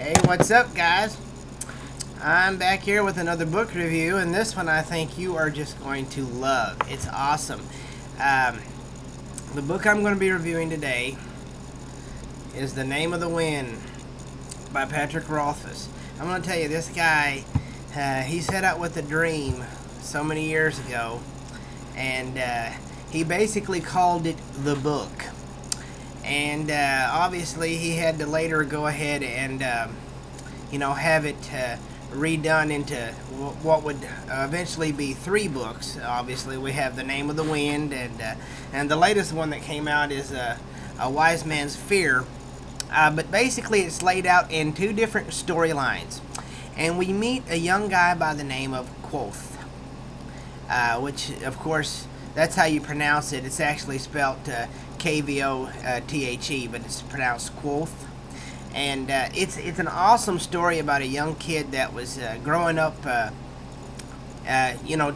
Hey, what's up, guys? I'm back here with another book review, and this one I think you are just going to love. It's awesome. The book I'm going to be reviewing today is The Name of the Wind by Patrick Rothfuss. I'm going to tell you, this guy, he set out with a dream so many years ago, and he basically called it the book. And obviously he had to later go ahead and have it redone into what would eventually be 3 books. Obviously we have The Name of the Wind, and the latest one that came out is A Wise Man's Fear. But basically it's laid out in 2 different storylines, and we meet a young guy by the name of Kvothe, which of course that's how you pronounce it. It's actually spelled Kvothe, but it's pronounced Kvothe. And it's an awesome story about a young kid that was growing up,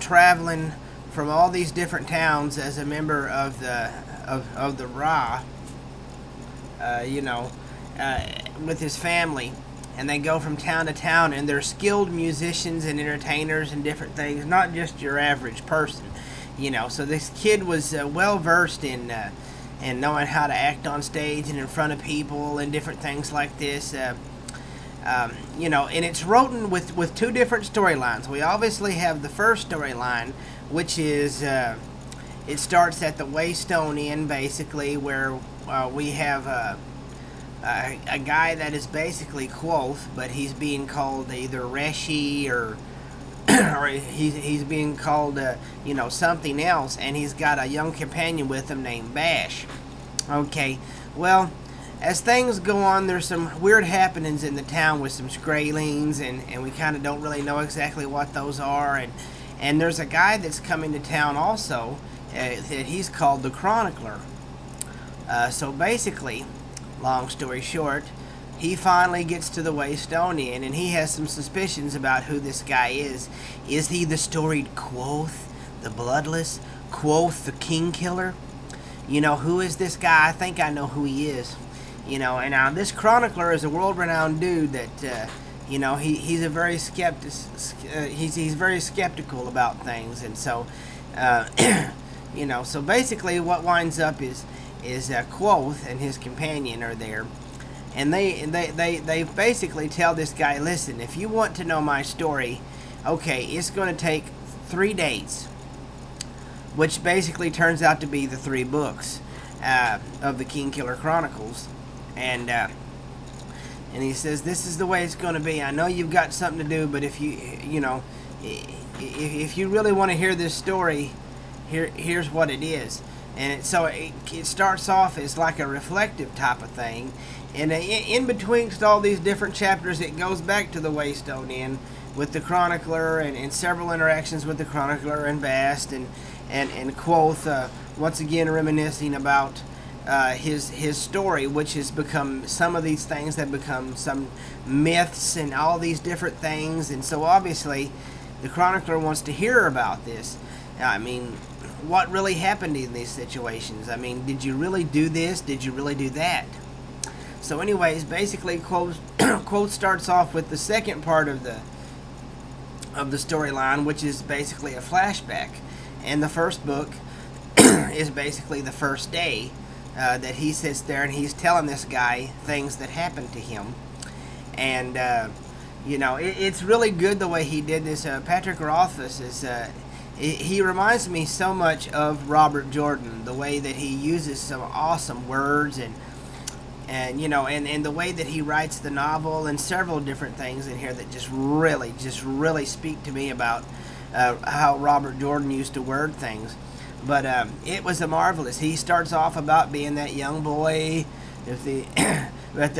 traveling from all these different towns as a member of the Ra, with his family. And they go from town to town, and they're skilled musicians and entertainers and different things, not just your average person. So this kid was well versed in knowing how to act on stage and in front of people and different things like this. And it's written with 2 different storylines. We obviously have the first storyline, which is it starts at the Waystone Inn, basically, where we have a guy that is basically Kvothe, but he's being called either Reshi or he's being called something else, and he's got a young companion with him named Bash. Okay, well, as things go on, there's some weird happenings in the town with some Skraelings, and we kind of don't really know exactly what those are, and there's a guy that's coming to town also that he's called the Chronicler. So basically, long story short, he finally gets to the Waystone Inn, and he has some suspicions about who this guy is. Is he the storied Kvothe, the Bloodless? Kvothe, the Kingkiller? Who is this guy? I think I know who he is. And now this Chronicler is a world-renowned dude that, he's a very he's very skeptical about things, and so, so basically what winds up is Kvothe and his companion are there. And they basically tell this guy, listen, if you want to know my story, okay, it's going to take 3 days, which basically turns out to be the 3 books of the Kingkiller Chronicles. And he says, this is the way it's going to be. I know you've got something to do, but if if you really want to hear this story, here's what it is. And so it starts off as like a reflective type of thing. And in between all these different chapters, it goes back to the Waystone Inn with the Chronicler and several interactions with the Chronicler and Bast and Kvothe, once again reminiscing about his story, which has become some of these things that become some myths and all these different things. And so obviously the Chronicler wants to hear about this. I mean, what really happened in these situations? I mean, did you really do this? Did you really do that? So anyways, basically Kvothe starts off with the second part of the storyline, which is basically a flashback. And the first book is basically the first day that he sits there and he's telling this guy things that happened to him. And it's really good the way he did this. Patrick Rothfuss is he reminds me so much of Robert Jordan, the way that he uses some awesome words and the way that he writes the novel, and several different things in here that just really speak to me about how Robert Jordan used to word things. But it was a marvelous. He starts off about being that young boy with the with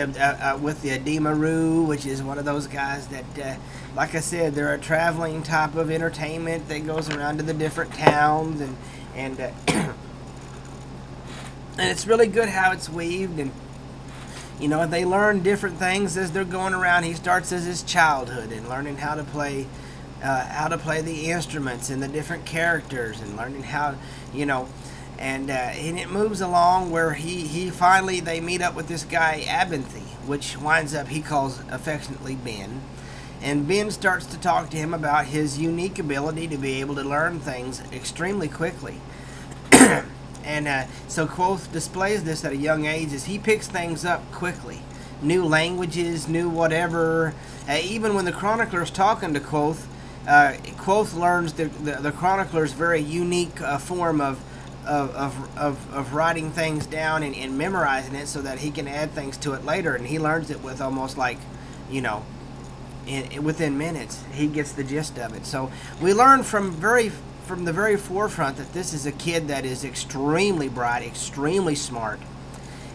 the Ademaru, which is one of those guys that, like I said, they're a traveling type of entertainment that goes around to the different towns, and it's really good how it's weaved, and they learn different things as they're going around. He starts as his childhood and learning how to play the instruments and the different characters, and learning how, And it moves along where he finally, they meet up with this guy Abinthy, which winds up he calls affectionately Ben. And Ben starts to talk to him about his unique ability to be able to learn things extremely quickly. And so Kvothe displays this at a young age as he picks things up quickly. New languages, new whatever. Even when the chronicler's talking to Kvothe, Kvothe learns the chronicler's very unique form of writing things down and memorizing it so that he can add things to it later. And he learns it with almost like, you know, within minutes. He gets the gist of it. So we learn from the very forefront that this is a kid that is extremely bright, extremely smart.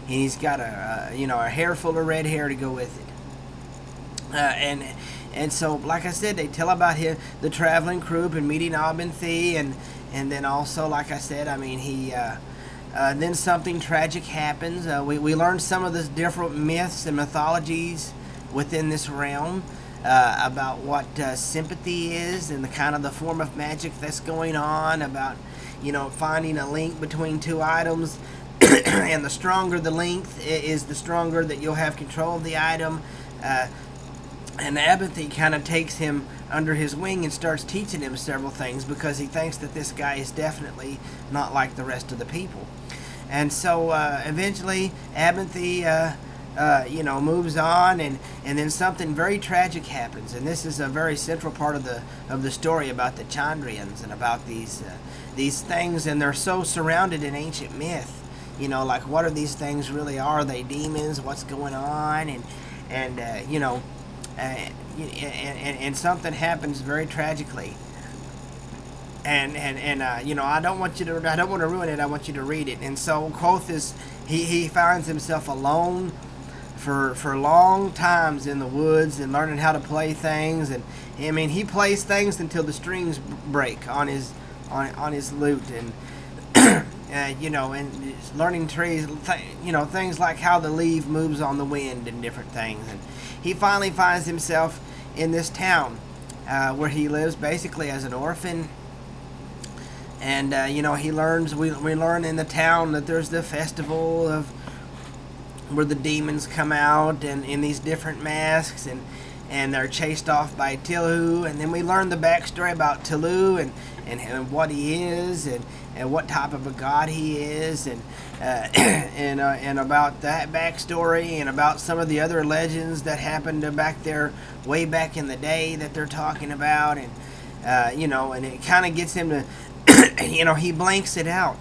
And he's got a hair full of red hair to go with it. And so, like I said, they tell about the traveling crew and meeting Abinthy, and then also, like I said, I mean, then something tragic happens. We learn some of the different myths and mythologies within this realm about what sympathy is and the kind of the form of magic that's going on, about, you know, finding a link between two items, and the stronger the link is, the stronger that you'll have control of the item. And Abinthy kind of takes him under his wing and starts teaching him several things because he thinks that this guy is definitely not like the rest of the people. And so eventually Abinthy moves on, and then something very tragic happens. And this is a very central part of the story about the Chandrians and about these things, and they're so surrounded in ancient myth. You know, like, what are these things really? Are they demons? What's going on? And something happens very tragically, and I don't want to ruin it. I want you to read it. And so Kvothe he finds himself alone for long times in the woods and learning how to play things. And I mean, he plays things until the strings break on his lute, and and learning trees, things like how the leaf moves on the wind and different things. And he finally finds himself in this town where he lives basically as an orphan. And he learns. We learn in the town that there's the festival of where the demons come out and in these different masks, and they're chased off by Tilu. And then we learn the backstory about Tilu and what he is, and what type of a god he is, and about that backstory, and about some of the other legends that happened back there way back in the day that they're talking about. And and it kind of gets him to he blanks it out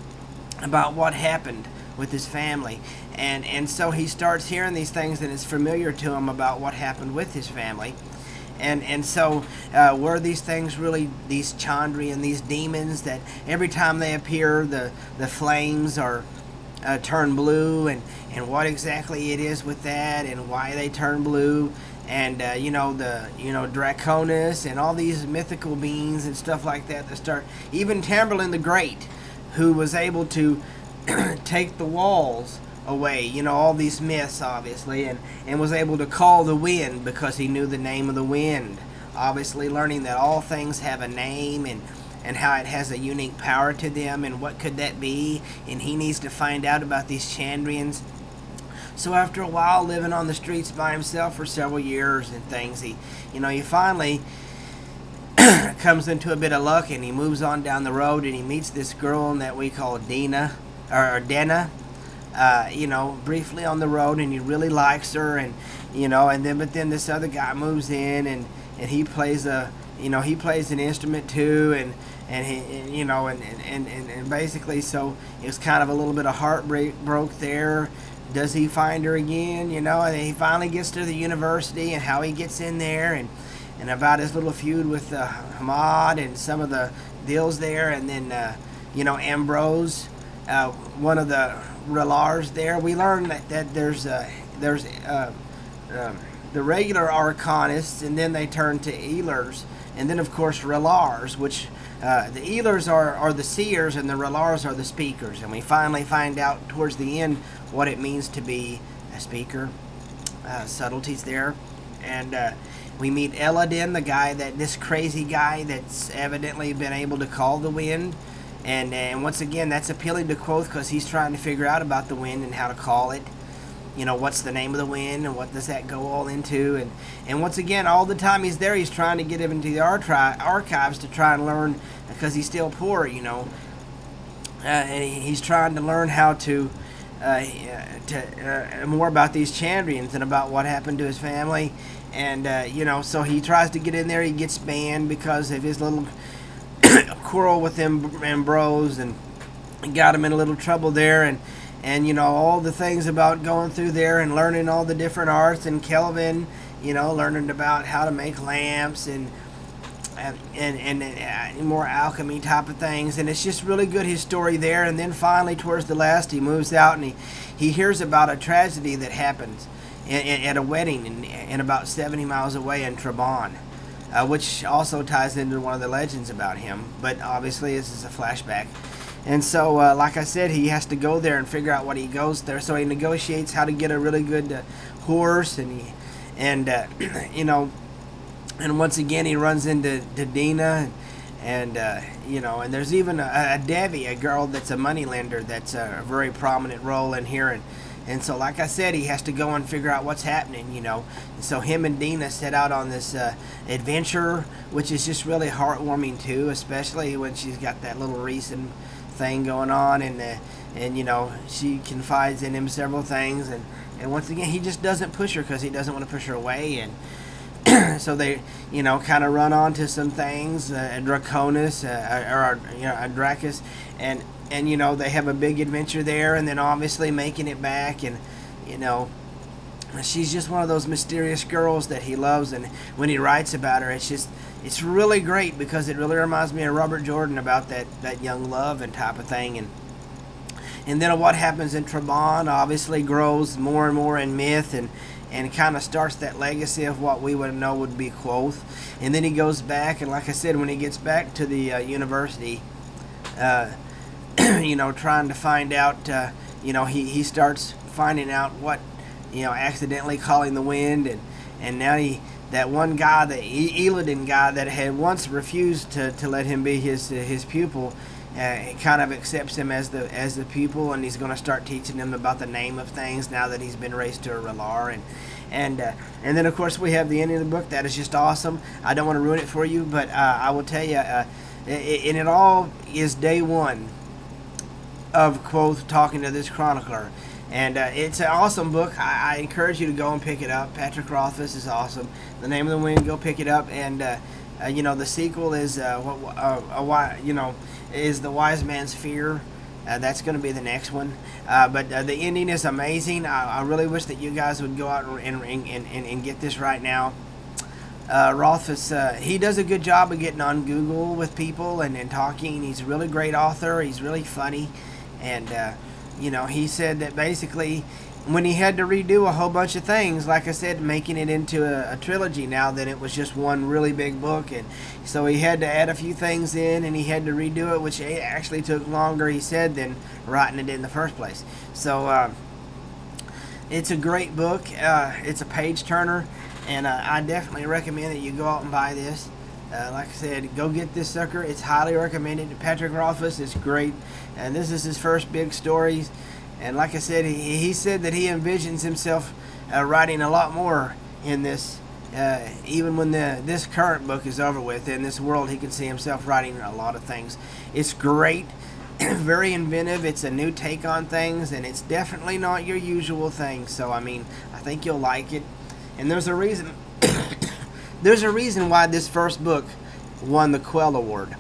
about what happened with his family, and so he starts hearing these things that is familiar to him about what happened with his family. And so were these things really these Chandrian, these demons that every time they appear the flames are turn blue, and what exactly it is with that and why they turn blue, and Draconis and all these mythical beings and stuff like that start, even Tamberlin the Great, who was able to take the walls away, all these myths, obviously, and was able to call the wind because he knew the name of the wind, obviously learning that all things have a name, and how it has a unique power to them, and what could that be, and he needs to find out about these Chandrians. So after a while living on the streets by himself for several years and things, he finally comes into a bit of luck, and he moves on down the road, and he meets this girl that we call Denna, briefly on the road, and he really likes her, and but then this other guy moves in, and he plays he plays an instrument too, and he and basically, so it was kind of a little bit of heartbreak broke there. Does he find her again? And he finally gets to the university, and how he gets in there, and about his little feud with Hamad and some of the deals there, and then Ambrose, one of the Relars there. We learn that there's the regular Arcanists, and then they turn to Ealers, and then of course Relars, which the Ealers are the seers, and the Relars are the speakers. And we finally find out towards the end what it means to be a speaker, subtleties there. And we meet Eladin, this crazy guy that's evidently been able to call the wind, And once again, that's appealing to Kvothe because he's trying to figure out about the wind and how to call it. You know, what's the name of the wind and what does that go all into. And once again, all the time he's there, he's trying to get him into the archives to try and learn, because he's still poor, you know. And he's trying to learn how to more about these Chandrians and about what happened to his family. And, you know, so he tries to get in there. He gets banned because of his little quarrel with them and bros, and got him in a little trouble there. And you know, all the things about going through there and learning all the different arts, and Kelvin, you know, learning about how to make lamps and more alchemy type of things. And it's just really good, his story there. And then finally, towards the last, he moves out and he hears about a tragedy that happens at a wedding in about 70 miles away in Trabon, which also ties into one of the legends about him. But obviously, this is a flashback. And so, like I said, he has to go there and figure out what he goes there. So he negotiates how to get a really good horse, and you know, and once again he runs into Denna, and you know, and there's even a Devi, a girl that's a moneylender, that's a very prominent role in here. And so, like I said, he has to go and figure out what's happening, you know. And so him and Denna set out on this adventure, which is just really heartwarming too, especially when she's got that little recent thing going on, and you know, she confides in him several things, and once again he just doesn't push her because he doesn't want to push her away. And so they, you know, kind of run on to some things, Draconis, or you know, Dracus, and you know, they have a big adventure there, and then obviously making it back. And you know, she's just one of those mysterious girls that he loves, and when he writes about her, it's really great because it really reminds me of Robert Jordan about that young love and type of thing. And then what happens in Trabon obviously grows more and more in myth, and kind of starts that legacy of what we would know would be Kvothe. And then he goes back, and like I said, when he gets back to the university, you know, trying to find out, you know, he starts finding out what, you know, accidentally calling the wind, and now that one guy, the Illidan guy that had once refused to let him be his pupil, kind of accepts him as the pupil, and he's going to start teaching him about the name of things now that he's been raised to a Relar. And then of course we have the ending of the book that is just awesome. I don't want to ruin it for you, but I will tell you, and it all is day one of Kvothe talking to this chronicler. And it's an awesome book. I encourage you to go and pick it up. Patrick Rothfuss is awesome. The Name of the Wind, go pick it up. And you know, the sequel is you know, is The Wise Man's Fear. That's going to be the next one. But the ending is amazing. I really wish that you guys would go out and get this right now. Rothfuss, he does a good job of getting on Google with people and talking. He's a really great author. He's really funny. And you know, he said that basically when he had to redo a whole bunch of things, like I said, making it into a trilogy now that it was just one really big book, and so he had to add a few things in, and he had to redo it, which actually took longer, he said, than writing it in the first place. So it's a great book. It's a page turner, and I definitely recommend that you go out and buy this. Like I said, go get this sucker. It's highly recommended. Patrick Rothfuss is great, and this is his first big stories. And like I said, he said that he envisions himself writing a lot more in this, even when this current book is over with. In this world, he can see himself writing a lot of things. It's great, very inventive. It's a new take on things, and it's definitely not your usual thing. So, I mean, I think you'll like it. And there's a reason. There's a reason why this first book won the Quill Award.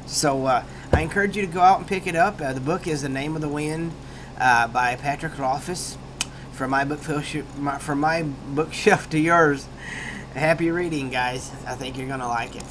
So I encourage you to go out and pick it up. The book is The Name of the Wind by Patrick Rothfuss. From my bookshelf to yours. Happy reading, guys. I think you're going to like it.